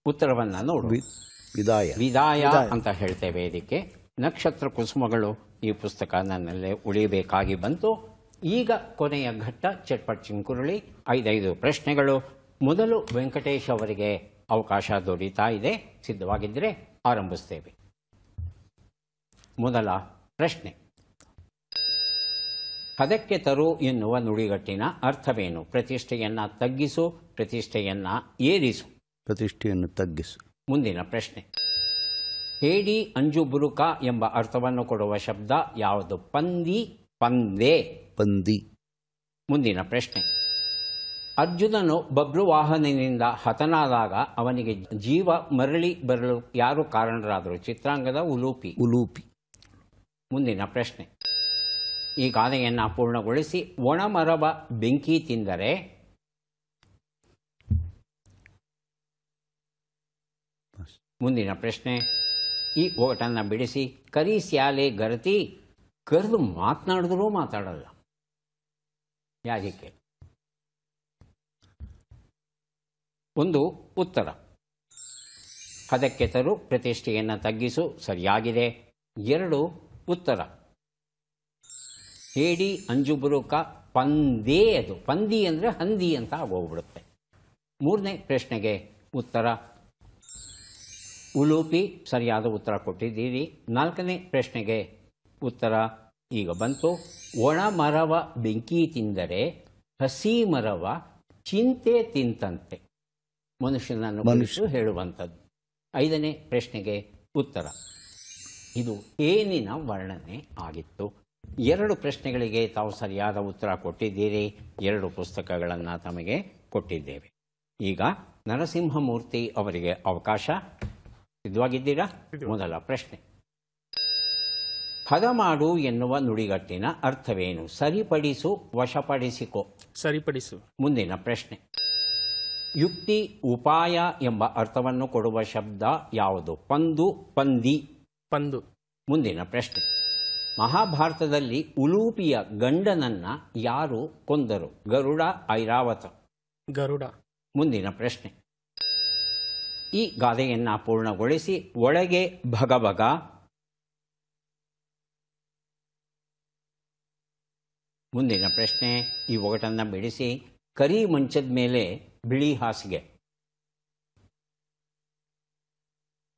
ಉತ್ತರವನ್ನು ನೋಡು. ವಿದಾಯ. ವಿದಾಯ ಅಂತ ಹೇಳ್ತೇವೆ ಇದಕ್ಕೆ. ನಕ್ಷತ್ರ ಕುಸುಮಗಳು ಈ ಪುಸ್ತಕ ನನ್ನಲ್ಲೇ ಉಳಿಯಬೇಕಾಗಿ ಬಂತು. ಈಗ ಕೊನೆಯ ಘಟ್ಟ, ಚಟ್ಪಟ್ ಚಿಂಕುರುಳಿ. 5 ಪ್ರಶ್ನೆಗಳು. ಮೊದಲು ವೆಂಕಟೇಶ್ ಅವರಿಗೆ ಅವಕಾಶ ದೊರೀತಾ ಇದೆ. ಸಿದ್ಧವಾಗಿದ್ದರೆ ಆರಂಭಿಸ್ತೇವೆ. ಮೊದಲ ಪ್ರಶ್ನೆ: ಹದಕ್ಕೆ ತರು ಎನ್ನುವ ನುಡಿಗಟ್ಟಿನ ಅರ್ಥವೇನು? ಪ್ರತಿಷ್ಠೆಯನ್ನ ತಗ್ಗಿಸು, ಪ್ರತಿಷ್ಠೆಯನ್ನ ಏರಿಸು. ಪ್ರತಿಷ್ಠೆಯನ್ನು ತಗ್ಗಿಸು. ಮುಂದಿನ ಪ್ರಶ್ನೆ: ಹೇಡಿ, ಅಂಜು, ಬುರುಕ ಎಂಬ ಅರ್ಥವನ್ನು ಕೊಡುವ ಶಬ್ದ ಯಾವುದು? ಪಂದಿ, ಪಂದೆ. ಪಂದಿ. ಮುಂದಿನ ಪ್ರಶ್ನೆ: ಅರ್ಜುನನು ಬಬ್ರುವಾಹನನಿಂದ ಹತನಾದಾಗ ಅವನಿಗೆ ಜೀವ ಮರಳಿ ಬರಲು ಯಾರು ಕಾರಣರಾದರು? ಚಿತ್ರಾಂಗದ ಉಲೂಪಿ. ಉಲೂಪಿ. ಮುಂದಿನ ಪ್ರಶ್ನೆ: ಈ ಗಾದೆಯನ್ನು ಪೂರ್ಣಗೊಳಿಸಿ. ಒಣಮರವ ಬೆಂಕಿ ತಿಂದರೆ. ಮುಂದಿನ ಪ್ರಶ್ನೆ: ಈ ಒಗಟನ್ನು ಬಿಡಿಸಿ. ಕರಿ ಸ್ಯಾಲೆ ಗರತಿ. ಕರೆದು ಮಾತನಾಡಿದ್ರೂ ಮಾತಾಡಲ್ಲ, ಯಾಕೆ? ಒಂದು ಉತ್ತರ. ಹದಕ್ಕೆ ತರು, ಪ್ರತಿಷ್ಠೆಯನ್ನು ತಗ್ಗಿಸು. ಸರಿಯಾಗಿದೆ. 2 ಉತ್ತರ. ಹೇಡಿ, ಅಂಜು, ಬುರುಕ, ಪಂದೇ. ಅದು ಪಂದಿ ಅಂದರೆ ಹಂದಿ ಅಂತ ಆಗೋಗ್ಬಿಡುತ್ತೆ. 3ನೇ ಪ್ರಶ್ನೆಗೆ ಉತ್ತರ ಉಲೂಪಿ. ಸರಿಯಾದ ಉತ್ತರ ಕೊಟ್ಟಿದ್ದೀರಿ. 4ನೇ ಪ್ರಶ್ನೆಗೆ ಉತ್ತರ ಈಗ ಬಂತು. ಒಣ ಮರವ ಬೆಂಕಿ ತಿಂದರೆ ಹಸಿ ಮರವ ಚಿಂತೆ ತಿಂತಂತೆ. ಮನುಷ್ಯನನ್ನು ಹೇಳುವಂಥದ್ದು. 5ನೇ ಪ್ರಶ್ನೆಗೆ ಉತ್ತರ. ಇದು ಏನಿನ ವರ್ಣನೆ ಆಗಿತ್ತು. 2 ಪ್ರಶ್ನೆಗಳಿಗೆ ತಾವು ಸರಿಯಾದ ಉತ್ತರ ಕೊಟ್ಟಿದ್ದೀರಿ. 2 ಪುಸ್ತಕಗಳನ್ನು ತಮಗೆ ಕೊಟ್ಟಿದ್ದೇವೆ. ಈಗ ನರಸಿಂಹಮೂರ್ತಿ ಅವರಿಗೆ ಅವಕಾಶ. ಸಿದ್ಧವಾಗಿದ್ದೀರಾ? ಮೊದಲ ಪ್ರಶ್ನೆ: ಹದ ಮಾಡು ಎನ್ನುವ ನುಡಿಗಟ್ಟಿನ ಅರ್ಥವೇನು? ಸರಿಪಡಿಸು, ವಶಪಡಿಸಿಕೊ. ಸರಿಪಡಿಸು. ಮುಂದಿನ ಪ್ರಶ್ನೆ: ಯುಕ್ತಿ, ಉಪಾಯ ಎಂಬ ಅರ್ಥವನ್ನು ಕೊಡುವ ಶಬ್ದ ಯಾವುದು? ಪಂದು, ಪಂದಿ. ಪಂದು. ಮುಂದಿನ ಪ್ರಶ್ನೆ: ಮಹಾಭಾರತದಲ್ಲಿ ಉಲೂಪಿಯ ಗಂಡನನ್ನ ಯಾರು ಕೊಂದರು? ಗರುಡ, ಐರಾವತ. ಗರುಡ. ಮುಂದಿನ ಪ್ರಶ್ನೆ: ಈ ಗಾದೆಯನ್ನು ಪೂರ್ಣಗೊಳಿಸಿ. ಒಳಗೆ ಭಗಭಗ. ಮುಂದಿನ ಪ್ರಶ್ನೆ: ಈ ಒಗಟನ್ನು ಬಿಡಿಸಿ. ಕರಿ ಮಂಚದ ಮೇಲೆ ಬಿಳಿ ಹಾಸಿಗೆ.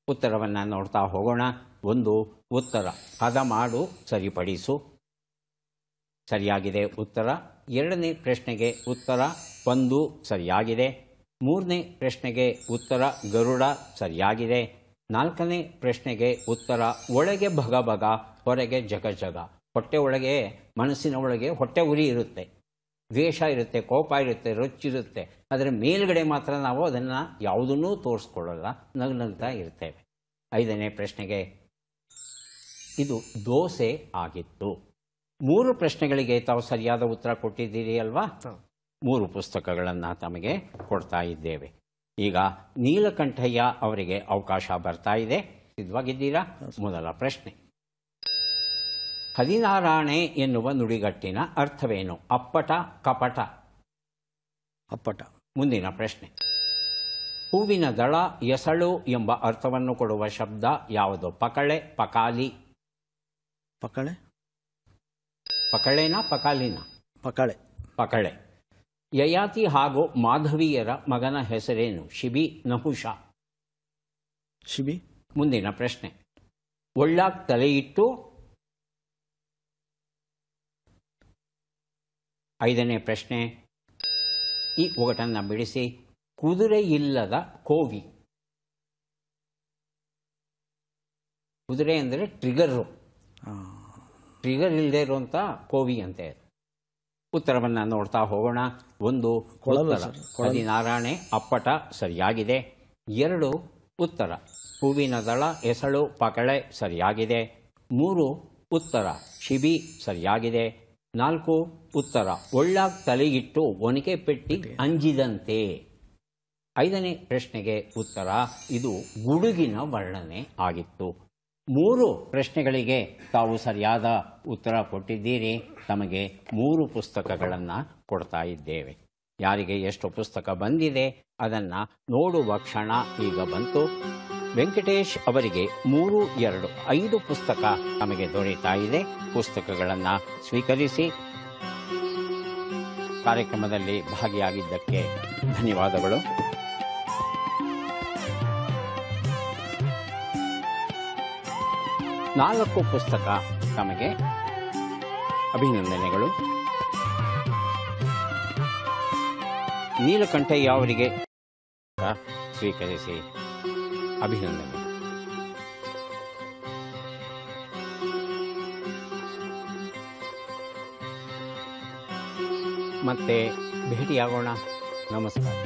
ಉತ್ತರವನ್ನು ನೋಡ್ತಾ ಹೋಗೋಣ. 1 ಉತ್ತರ. ಹದ ಮಾಡು, ಸರಿಪಡಿಸು. ಸರಿಯಾಗಿದೆ ಉತ್ತರ. 2ನೇ ಪ್ರಶ್ನೆಗೆ ಉತ್ತರ ಪಂದು. ಸರಿಯಾಗಿದೆ. 3ನೇ ಪ್ರಶ್ನೆಗೆ ಉತ್ತರ ಗರುಡ. ಸರಿಯಾಗಿದೆ. 4ನೇ ಪ್ರಶ್ನೆಗೆ ಉತ್ತರ ಒಳಗೆ ಭಗ ಭಗ, ಹೊರಗೆ ಜಗ ಜಗ. ಹೊಟ್ಟೆ ಒಳಗೆ, ಮನಸ್ಸಿನ ಒಳಗೆ ಹೊಟ್ಟೆ ಉರಿ ಇರುತ್ತೆ, ದ್ವೇಷ ಇರುತ್ತೆ, ಕೋಪ ಇರುತ್ತೆ, ರೊಚ್ಚಿರುತ್ತೆ. ಆದರೆ ಮೇಲ್ಗಡೆ ಮಾತ್ರ ನಾವು ಅದನ್ನು ಯಾವುದನ್ನೂ ತೋರಿಸ್ಕೊಳ್ಳಲ್ಲ, ನಗ್ನಗ್ತಾ ಇರ್ತೇವೆ. 5ನೇ ಪ್ರಶ್ನೆಗೆ ಇದು ದೋಸೆ ಆಗಿತ್ತು. 3 ಪ್ರಶ್ನೆಗಳಿಗೆ ತಾವು ಸರಿಯಾದ ಉತ್ತರ ಕೊಟ್ಟಿದ್ದೀರಿ ಅಲ್ವಾ? 3 ಪುಸ್ತಕಗಳನ್ನು ತಮಗೆ ಕೊಡ್ತಾ ಇದ್ದೇವೆ. ಈಗ ನೀಲಕಂಠಯ್ಯ ಅವರಿಗೆ ಅವಕಾಶ ಬರ್ತಾ ಇದೆ. ಸಿದ್ಧವಾಗಿದ್ದೀರಾ? ಮೊದಲ ಪ್ರಶ್ನೆ. 16 ಎನ್ನುವ ನುಡಿಗಟ್ಟಿನ ಅರ್ಥವೇನು? ಅಪ್ಪಟ, ಕಪಟ? ಅಪ್ಪಟ. ಮುಂದಿನ ಪ್ರಶ್ನೆ. ಹೂವಿನ ದಳ, ಎಸಳು ಎಂಬ ಅರ್ಥವನ್ನು ಕೊಡುವ ಶಬ್ದ ಯಾವುದು? ಪಕಳೆ, ಪಕಾಲಿ? ಪಕಳೆ. ಪಕಳೆನಾ ಪಕಾಲಿನ? ಪಕಳೆ. ಪಕಳೆ. ಯಯಾತಿ ಹಾಗೂ ಮಾಧವಿಯರ ಮಗನ ಹೆಸರೇನು? ಶಿಬಿ, ನಹುಷ? ಶಿಬಿ. ಮುಂದಿನ ಪ್ರಶ್ನೆ. ಒಳ್ಳಾಗ್ ತಲೆಯಿಟ್ಟು 5ನೇ ಪ್ರಶ್ನೆ. ಈ ಒಗಟನ್ನು ಬಿಡಿಸಿ. ಕುದುರೆ ಇಲ್ಲದ ಕೋವಿ. ಕುದುರೆ ಅಂದರೆ ಟ್ರಿಗರು, ಟ್ರಿಗರ್ ಇಲ್ಲದೆ ಇರುವಂಥ ಕೋವಿ ಅಂತೆ. ಉತ್ತರವನ್ನು ನೋಡ್ತಾ ಹೋಗೋಣ. 1 ಉತ್ತರ 16 ಅಪ್ಪಟ ಸರಿಯಾಗಿದೆ. 2 ಉತ್ತರ ಹೂವಿನ ದಳ, ಎಸಳು, ಪಕಳೆ ಸರಿಯಾಗಿದೆ. 3 ಉತ್ತರ ಶಿಬಿ ಸರಿಯಾಗಿದೆ. 4 ಉತ್ತರ ಒಳ್ಳಾಗ್ ತಲೆಗಿಟ್ಟು ಒನಕೆ ಪೆಟ್ಟಿ ಅಂಜಿದಂತೆ. 5ನೇ ಪ್ರಶ್ನೆಗೆ ಉತ್ತರ ಇದು ಗುಡುಗಿನ ವರ್ಣನೆ ಆಗಿತ್ತು. 3 ಪ್ರಶ್ನೆಗಳಿಗೆ ತಾವು ಸರಿಯಾದ ಉತ್ತರ ಕೊಟ್ಟಿದ್ದೀರಿ. ತಮಗೆ 3 ಪುಸ್ತಕಗಳನ್ನು ಕೊಡ್ತಾ ಇದ್ದೇವೆ. ಯಾರಿಗೆ ಎಷ್ಟು ಪುಸ್ತಕ ಬಂದಿದೆ ಅದನ್ನು ನೋಡುವ ಕ್ಷಣ ಈಗ ಬಂತು. ವೆಂಕಟೇಶ್ ಅವರಿಗೆ 3, 2, 5 ಪುಸ್ತಕ ತಮಗೆ ದೊರೆಯುತ್ತಾ ಇದೆ. ಪುಸ್ತಕಗಳನ್ನು ಸ್ವೀಕರಿಸಿ. ಕಾರ್ಯಕ್ರಮದಲ್ಲಿ ಭಾಗಿಯಾಗಿದ್ದಕ್ಕೆ ಧನ್ಯವಾದಗಳು. ನಾಲ್ಕು ಪುಸ್ತಕ ತಮಗೆ ಅಭಿನಂದನೆಗಳು. ನೀಲಕಂಠಯ್ಯ ಅವರಿಗೆ ಸ್ವೀಕರಿಸಿ ಅಭಿನಂದನೆ. ಮತ್ತೆ ಭೇಟಿಯಾಗೋಣ. ನಮಸ್ಕಾರ.